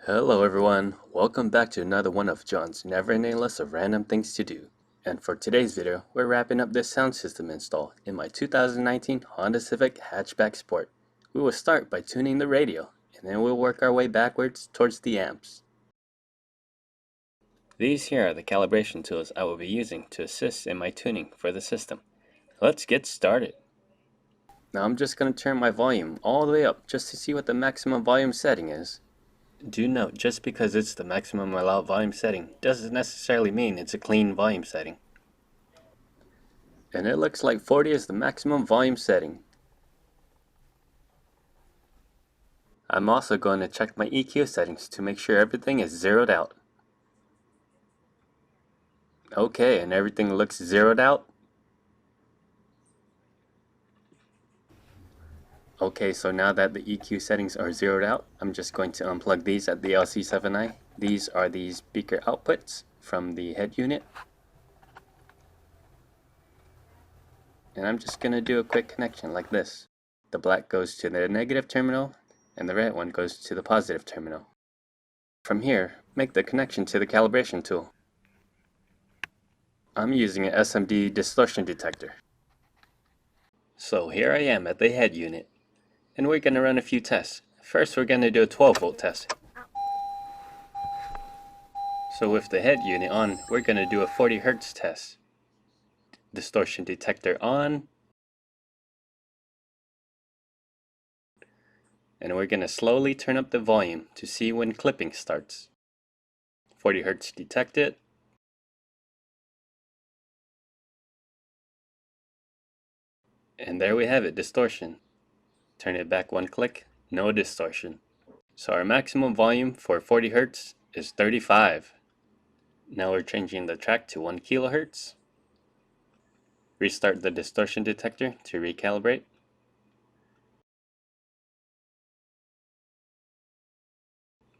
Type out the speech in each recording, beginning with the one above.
Hello everyone, welcome back to another one of John's never-ending list of random things to do. And for today's video, we're wrapping up this sound system install in my 2019 Honda Civic Hatchback Sport. We will start by tuning the radio, and then we'll work our way backwards towards the amps. These here are the calibration tools I will be using to assist in my tuning for the system. Let's get started. Now I'm just going to turn my volume all the way up just to see what the maximum volume setting is. Do note, just because it's the maximum allowed volume setting doesn't necessarily mean it's a clean volume setting. And it looks like 40 is the maximum volume setting. I'm also going to check my EQ settings to make sure everything is zeroed out. Okay, and everything looks zeroed out. Okay, so now that the EQ settings are zeroed out, I'm just going to unplug these at the LC7i. These are the speaker outputs from the head unit. And I'm just going to do a quick connection like this. The black goes to the negative terminal, and the red one goes to the positive terminal. From here, make the connection to the calibration tool. I'm using an SMD distortion detector. So here I am at the head unit. And we're going to run a few tests. First we're going to do a 12 volt test. So with the head unit on, we're going to do a 40 Hz test. Distortion detector on. And we're going to slowly turn up the volume to see when clipping starts. 40 Hz detected. And there we have it, distortion. Turn it back one click, no distortion. So our maximum volume for 40 Hz is 35. Now we're changing the track to 1 kHz. Restart the distortion detector to recalibrate.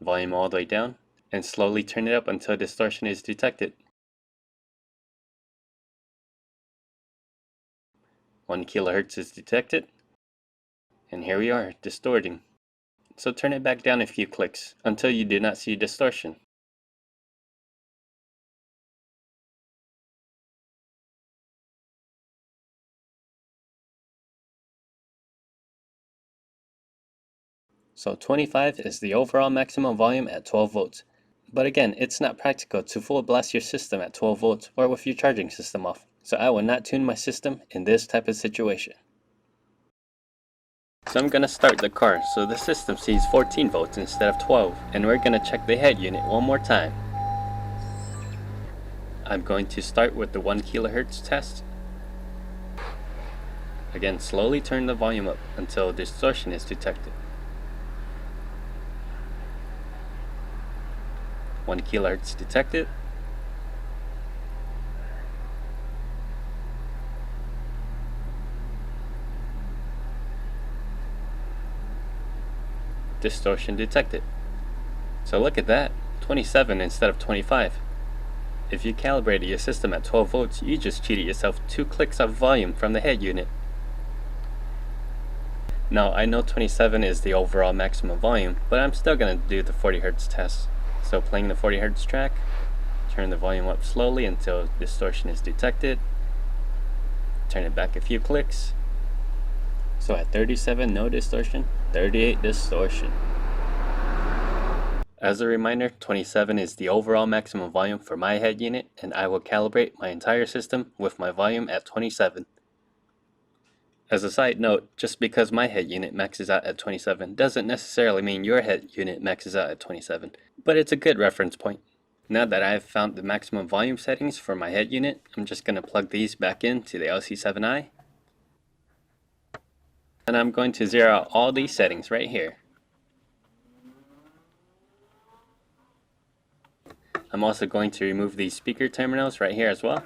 Volume all the way down, and slowly turn it up until distortion is detected. 1 kHz is detected. And here we are, distorting. So turn it back down a few clicks until you do not see distortion. So 25 is the overall maximum volume at 12 volts. But again, it's not practical to full blast your system at 12 volts or with your charging system off. So I will not tune my system in this type of situation. So I'm going to start the car so the system sees 14 volts instead of 12, and we're going to check the head unit one more time. I'm going to start with the 1 kHz test. Again, slowly turn the volume up until distortion is detected. 1 kHz detected. Distortion detected. So look at that, 27 instead of 25. If you calibrated your system at 12 volts, you just cheated yourself 2 clicks of volume from the head unit. Now I know 27 is the overall maximum volume, but I'm still going to do the 40 Hz test. So playing the 40 Hz track, turn the volume up slowly until distortion is detected. Turn it back a few clicks. So at 37, no distortion, 38 distortion. As a reminder, 27 is the overall maximum volume for my head unit, and I will calibrate my entire system with my volume at 27. As a side note, just because my head unit maxes out at 27 doesn't necessarily mean your head unit maxes out at 27, but it's a good reference point. Now that I have found the maximum volume settings for my head unit, I'm just going to plug these back into the LC7i. And I'm going to zero out all these settings right here. I'm also going to remove these speaker terminals right here as well.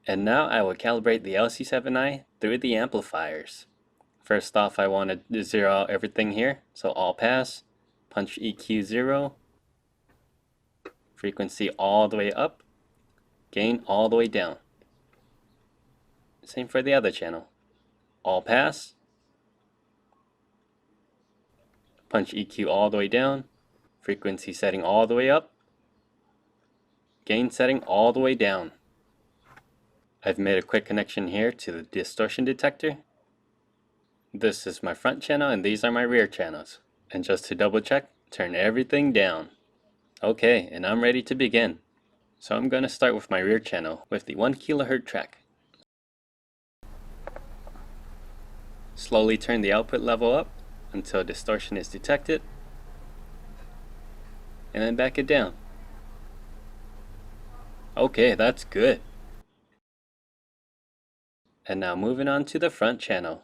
And now I will calibrate the LC7i through the amplifiers. First off, I want to zero out everything here. So all pass, punch EQ 0, frequency all the way up, gain all the way down. Same for the other channel. All pass, Punch EQ all the way down, frequency setting all the way up, gain setting all the way down. I've made a quick connection here to the distortion detector. This is my front channel and these are my rear channels. And just to double check, turn everything down. Okay, and I'm ready to begin. So I'm going to start with my rear channel with the 1 kHz track. Slowly turn the output level up until distortion is detected, and then back it down. Okay, that's good. And now moving on to the front channel.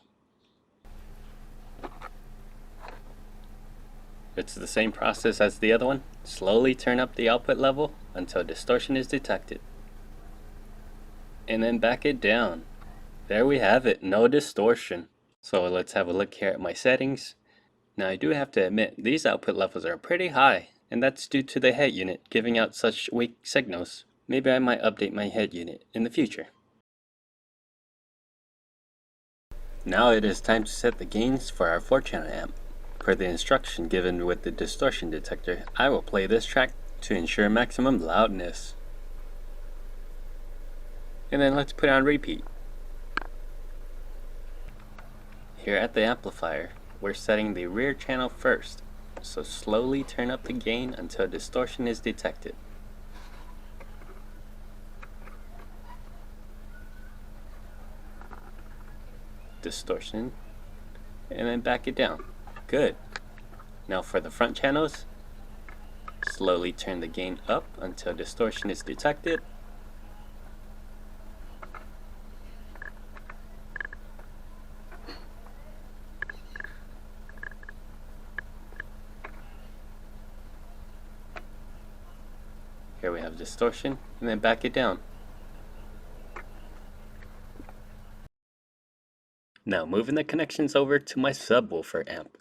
It's the same process as the other one. Slowly turn up the output level until distortion is detected, and then back it down. There we have it, no distortion. So let's have a look here at my settings. Now I do have to admit, these output levels are pretty high, and that's due to the head unit giving out such weak signals. Maybe I might update my head unit in the future. Now it is time to set the gains for our 4-channel amp. Per the instruction given with the distortion detector, I will play this track to ensure maximum loudness. And then let's put on repeat. Here at the amplifier, we're setting the rear channel first, so slowly turn up the gain until distortion is detected. Distortion, and then back it down. Good. Now for the front channels, slowly turn the gain up until distortion is detected. Here we have distortion, and then back it down. Now moving the connections over to my subwoofer amp.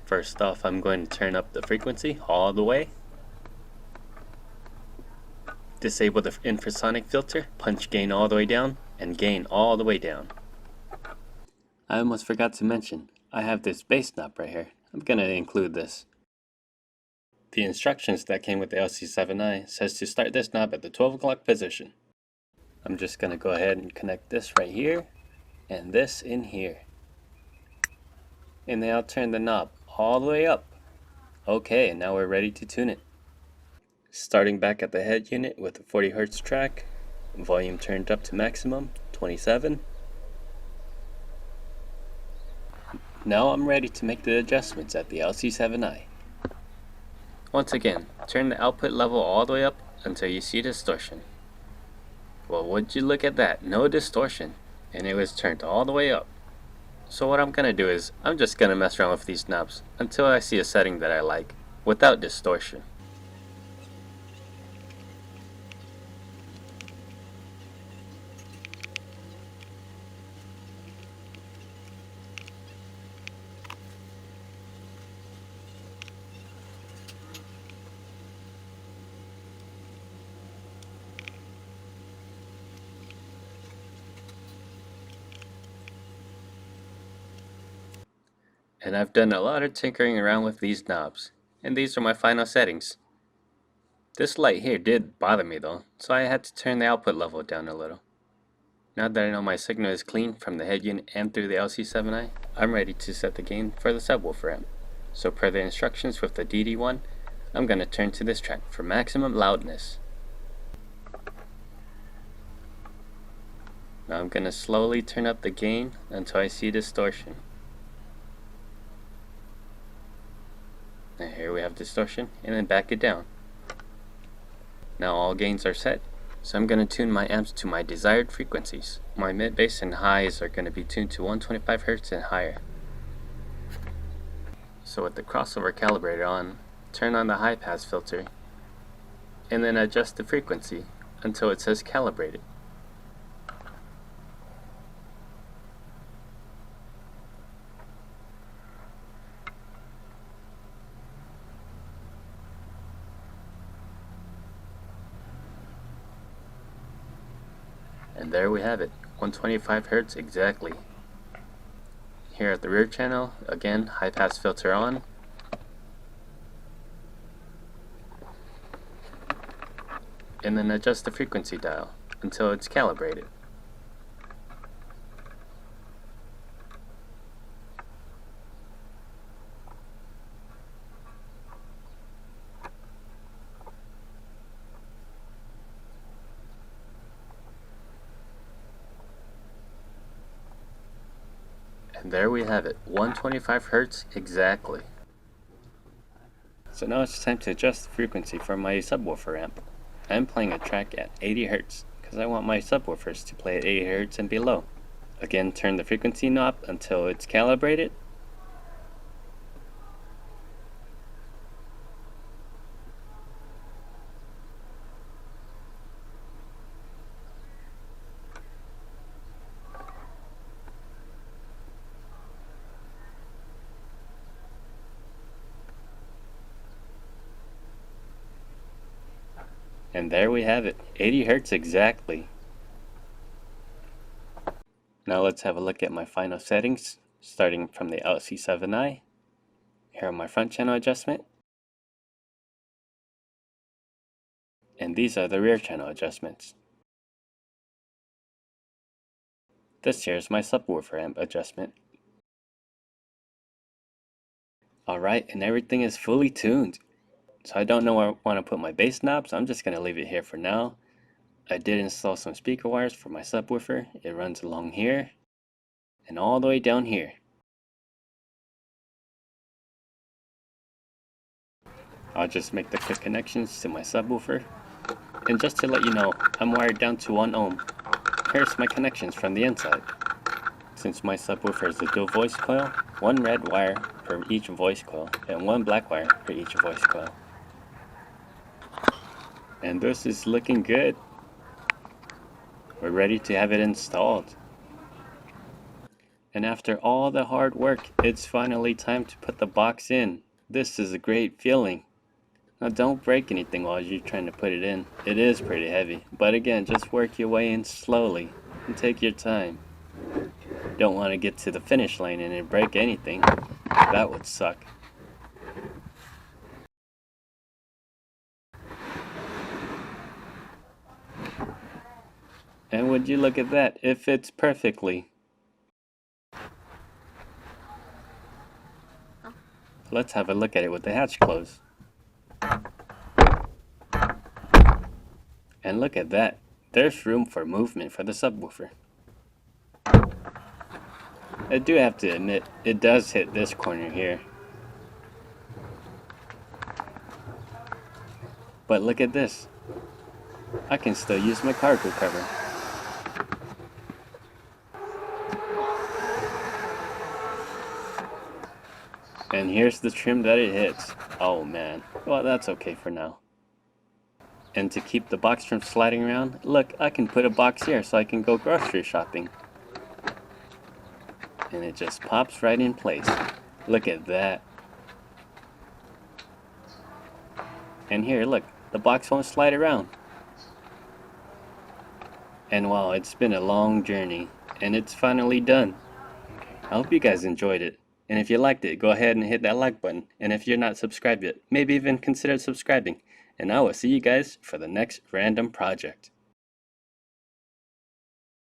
First off, I'm going to turn up the frequency all the way. Disable the infrasonic filter, punch gain all the way down, and gain all the way down. I almost forgot to mention, I have this bass knob right here. I'm going to include this. The instructions that came with the LC7i says to start this knob at the 12 o'clock position. I'm just going to go ahead and connect this right here, and this in here. And then I'll turn the knob all the way up. Okay, and now we're ready to tune it. Starting back at the head unit with a 40 Hz track, volume turned up to maximum, 27. Now I'm ready to make the adjustments at the LC7i. Once again, turn the output level all the way up until you see distortion. Well, would you look at that, no distortion, and it was turned all the way up. So what I'm gonna do is, I'm just gonna mess around with these knobs until I see a setting that I like, without distortion. And I've done a lot of tinkering around with these knobs, and these are my final settings. This light here did bother me though, so I had to turn the output level down a little. Now that I know my signal is clean from the head unit and through the LC7i, I'm ready to set the gain for the subwoofer amp. So per the instructions with the DD-1, I'm going to turn to this track for maximum loudness. Now I'm going to slowly turn up the gain until I see distortion. And here we have distortion, and then back it down. Now all gains are set, so I'm going to tune my amps to my desired frequencies. My mid, bass, and highs are going to be tuned to 125 Hz and higher. So with the crossover calibrator on, turn on the high pass filter, and then adjust the frequency until it says calibrated. And there we have it, 125 Hz exactly. Here at the rear channel, again, high pass filter on. And then adjust the frequency dial until it's calibrated. And there we have it, 125 Hz exactly. So now it's time to adjust the frequency for my subwoofer amp. I'm playing a track at 80 Hz because I want my subwoofers to play at 80 Hz and below. Again, turn the frequency knob until it's calibrated. And there we have it, 80 Hz exactly. Now let's have a look at my final settings, starting from the LC7i. Here are my front channel adjustment. And these are the rear channel adjustments. This here is my subwoofer amp adjustment. Alright, and everything is fully tuned. So I don't know where I want to put my bass knob, so I'm just going to leave it here for now. I did install some speaker wires for my subwoofer. It runs along here and all the way down here. I'll just make the quick connections to my subwoofer. And just to let you know, I'm wired down to 1 ohm. Here's my connections from the inside. Since my subwoofer is a dual voice coil, 1 red wire for each voice coil and 1 black wire for each voice coil. And this is looking good. We're ready to have it installed. And after all the hard work, it's finally time to put the box in. This is a great feeling. Now don't break anything while you're trying to put it in. It is pretty heavy, but again, just work your way in slowly and take your time. Don't want to get to the finish line and then break anything. That would suck. And would you look at that, it fits perfectly. Let's have a look at it with the hatch closed. And look at that, there's room for movement for the subwoofer. I do have to admit, it does hit this corner here. But look at this, I can still use my cargo cover. And here's the trim that it hits. Oh man, well that's okay for now. And to keep the box from sliding around, look, I can put a box here so I can go grocery shopping. And it just pops right in place. Look at that. And here, look, the box won't slide around. And wow, it's been a long journey, and it's finally done. I hope you guys enjoyed it. And if you liked it, go ahead and hit that like button. And if you're not subscribed yet, maybe even consider subscribing. And I will see you guys for the next random project.